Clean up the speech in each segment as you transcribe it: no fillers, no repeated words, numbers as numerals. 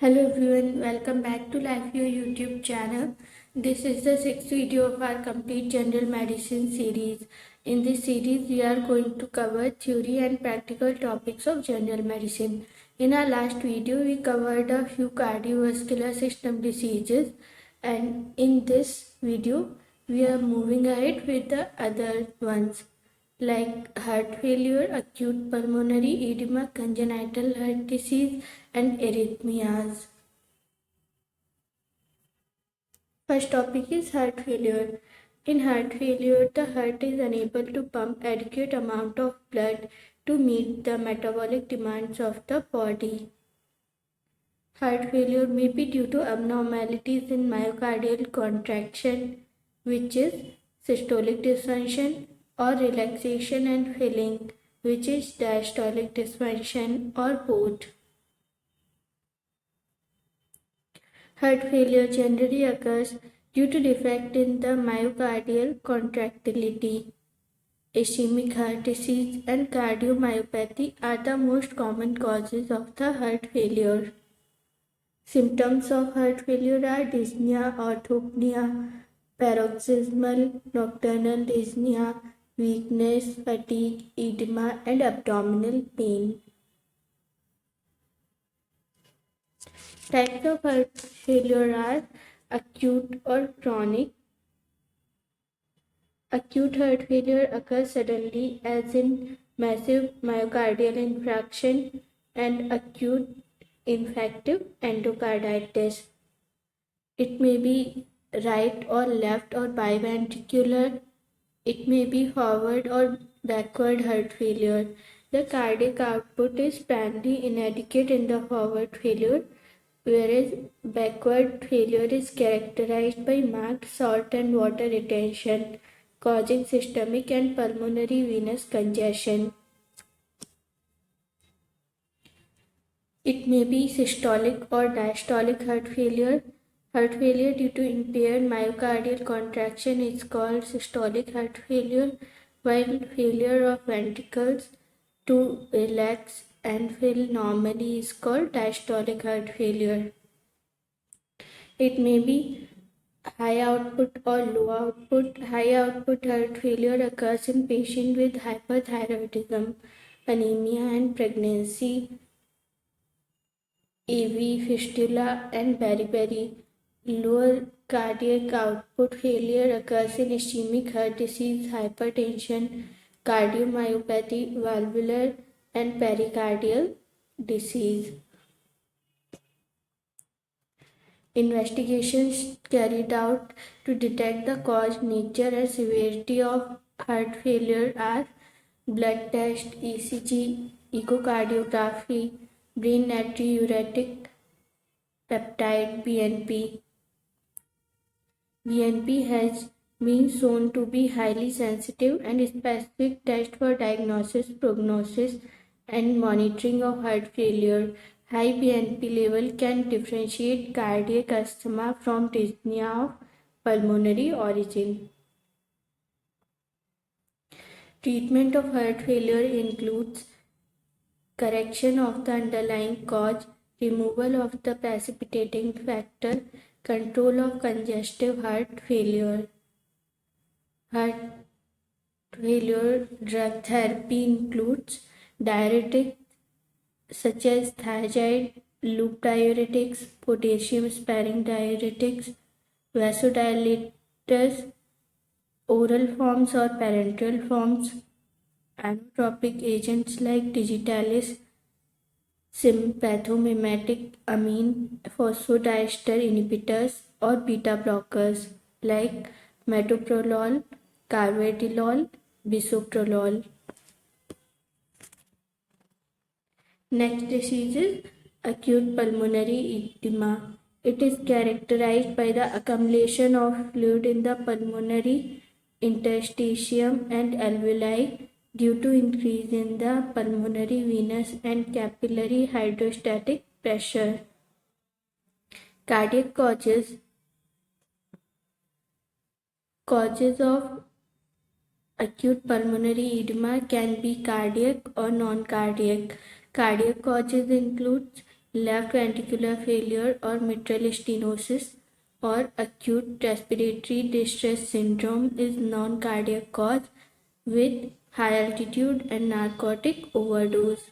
Hello everyone, welcome back to LIFEHUE YouTube channel. This is the sixth video of our complete general medicine series. In this series, we are going to cover theory and practical topics of general medicine. In our last video, we covered a few cardiovascular system diseases, and in this video, we are moving ahead with the other ones like heart failure, acute pulmonary edema, congenital heart disease, and arrhythmias. First topic is heart failure. In heart failure, the heart is unable to pump adequate amount of blood to meet the metabolic demands of the body. Heart failure may be due to abnormalities in myocardial contraction, which is systolic dysfunction, or relaxation and filling, which is diastolic dysfunction, or both. Heart failure generally occurs due to defect in the myocardial contractility. Ischemic heart disease and cardiomyopathy are the most common causes of the heart failure. Symptoms of heart failure are dyspnea, orthopnea, paroxysmal nocturnal dyspnea, weakness, fatigue, edema, and abdominal pain. Types of heart failure are acute or chronic. Acute heart failure occurs suddenly, as in massive myocardial infarction and acute infective endocarditis. It may be right or left or biventricular. It may be forward or backward heart failure. The cardiac output is primarily inadequate in the forward failure, whereas backward failure is characterized by marked salt and water retention, causing systemic and pulmonary venous congestion. It may be systolic or diastolic heart failure. Heart failure due to impaired myocardial contraction is called systolic heart failure, while failure of ventricles to relax and fill normally is called diastolic heart failure. It may be high output or low output. High output heart failure occurs in patients with hyperthyroidism, anemia, and pregnancy, AV, fistula, and beriberi. Lower cardiac output failure occurs in ischemic heart disease, hypertension, cardiomyopathy, valvular, and pericardial disease. Investigations carried out to detect the cause, nature, and severity of heart failure are blood test, ECG, echocardiography, brain natriuretic peptide BNP. BNP has been shown to be highly sensitive and specific test for diagnosis, prognosis, and monitoring of heart failure. High BNP level can differentiate cardiac asthma from dyspnea of pulmonary origin. Treatment of heart failure includes correction of the underlying cause, removal of the precipitating factor, control of congestive heart failure. Heart failure drug therapy includes diuretics such as thiazide, loop diuretics, potassium-sparing diuretics, vasodilators, oral forms or parenteral forms, anotropic agents like digitalis, sympathomimetic amine phosphodiester inhibitors, or beta blockers like metoprolol, carvedilol, bisoprolol. Next disease is acute pulmonary edema. It is characterized by the accumulation of fluid in the pulmonary interstitium and alveoli due to increase in the pulmonary venous and capillary hydrostatic pressure. Cardiac causes of acute pulmonary edema can be cardiac or non-cardiac. Cardiac causes include left ventricular failure or mitral stenosis, or acute respiratory distress syndrome is non-cardiac cause with high altitude and narcotic overdose.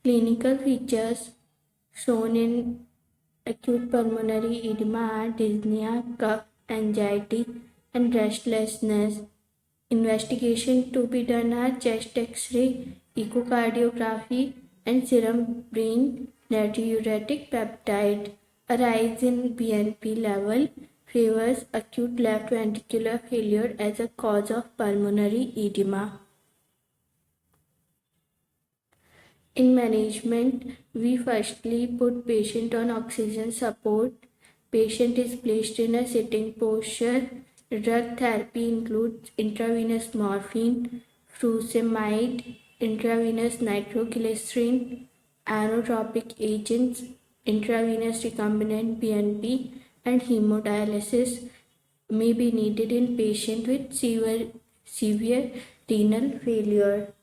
Clinical features shown in acute pulmonary edema are dyspnea, cough, anxiety, and restlessness. Investigation to be done are chest X-ray, echocardiography, and serum brain natriuretic peptide. A rise in BNP level favors acute left ventricular failure as a cause of pulmonary edema. In management, we firstly put patient on oxygen support. Patient is placed in a sitting posture. Drug therapy includes intravenous morphine, furosemide, intravenous nitroglycerin, anotropic agents, intravenous recombinant BNP, and hemodialysis may be needed in patient with severe renal failure.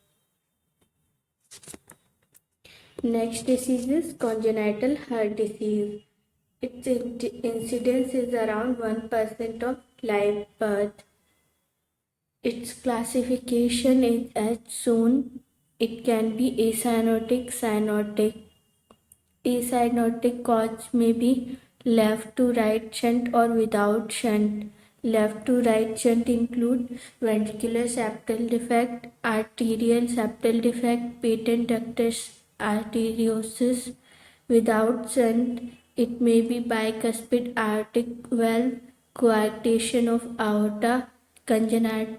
Next disease is congenital heart disease. Its incidence is around 1% of live birth. Its classification is as shown. It can be acyanotic, cyanotic. Acyanotic cause may be left to right shunt or without shunt. Left to right shunt include ventricular septal defect, arterial septal defect, patent ductus arteriosus. Without shunt, it may be bicuspid aortic valve, coarctation of aorta, congenital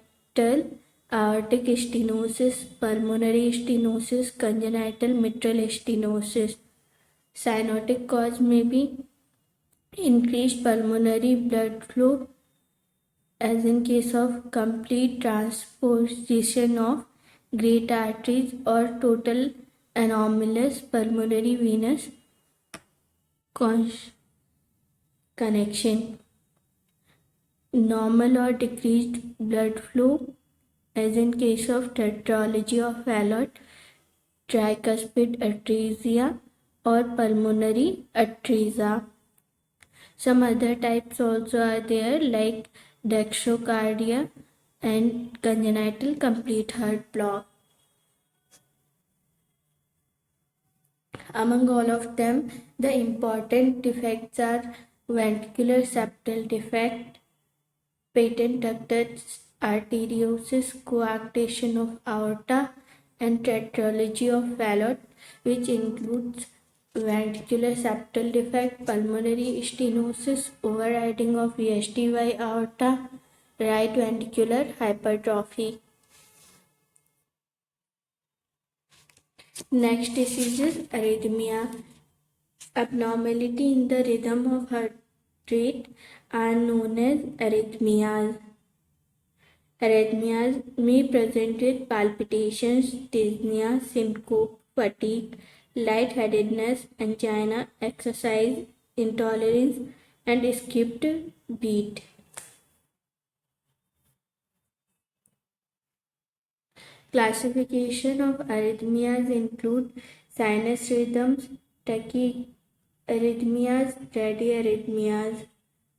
aortic stenosis, pulmonary stenosis, congenital mitral stenosis. Cyanotic cause may be increased pulmonary blood flow, as in case of complete transposition of great arteries or total anomalous pulmonary venous connection. Normal or decreased blood flow, as in case of tetralogy of Fallot, tricuspid atresia, or pulmonary atresia. Some other types also are there, like dextrocardia and congenital complete heart block. Among all of them, the important defects are ventricular septal defect, patent ductus arteriosus, coarctation of aorta, and tetralogy of Fallot, which includes ventricular septal defect, pulmonary stenosis, overriding of VSD aorta, right ventricular hypertrophy. Next disease is arrhythmia. Abnormality in the rhythm of heart rate are known as arrhythmias. Arrhythmias may present with palpitations, dyspnea, syncope, fatigue, lightheadedness, angina, exercise intolerance, and skipped beat. Classification of arrhythmias include sinus rhythms, tachyarrhythmias, bradyarrhythmias.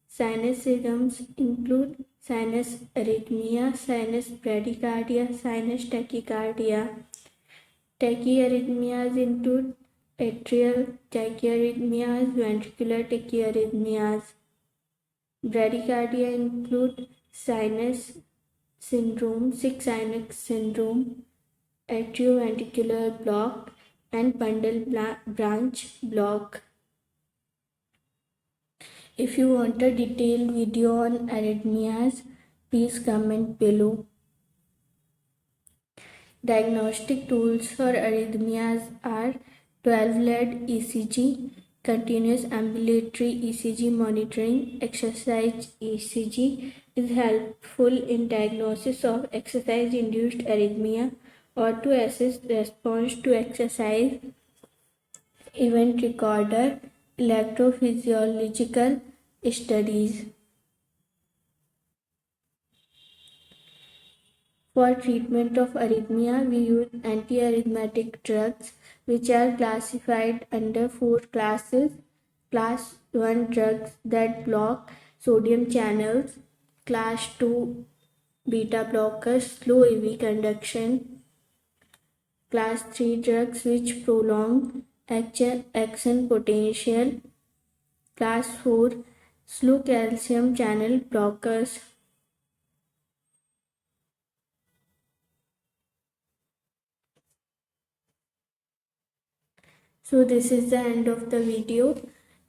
Sinus rhythms include sinus arrhythmia, sinus bradycardia, sinus tachycardia. Tachyarrhythmias include atrial tachyarrhythmias, ventricular tachyarrhythmias. Bradycardia include sinus syndrome, sick sinus syndrome, atrioventricular block, and bundle branch block. If you want a detailed video on arrhythmias, please comment below. Diagnostic tools for arrhythmias are 12-lead ECG, continuous ambulatory ECG monitoring. Exercise ECG is helpful in diagnosis of exercise-induced arrhythmia or to assess response to exercise. Event recorder, electrophysiological studies. For treatment of arrhythmia, we use antiarrhythmic drugs, which are classified under 4 classes. Class 1 drugs that block sodium channels, class 2 beta blockers, slow AV conduction, class 3 drugs which prolong action potential, class 4 slow calcium channel blockers. So this is the end of the video.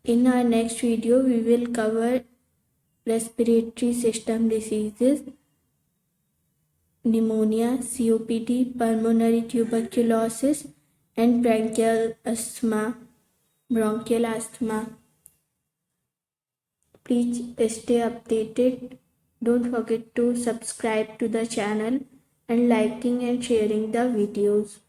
In our next video, we will cover respiratory system diseases, pneumonia, COPD, pulmonary tuberculosis, and bronchial asthma. Please stay updated. Don't forget to subscribe to the channel and liking and sharing the videos.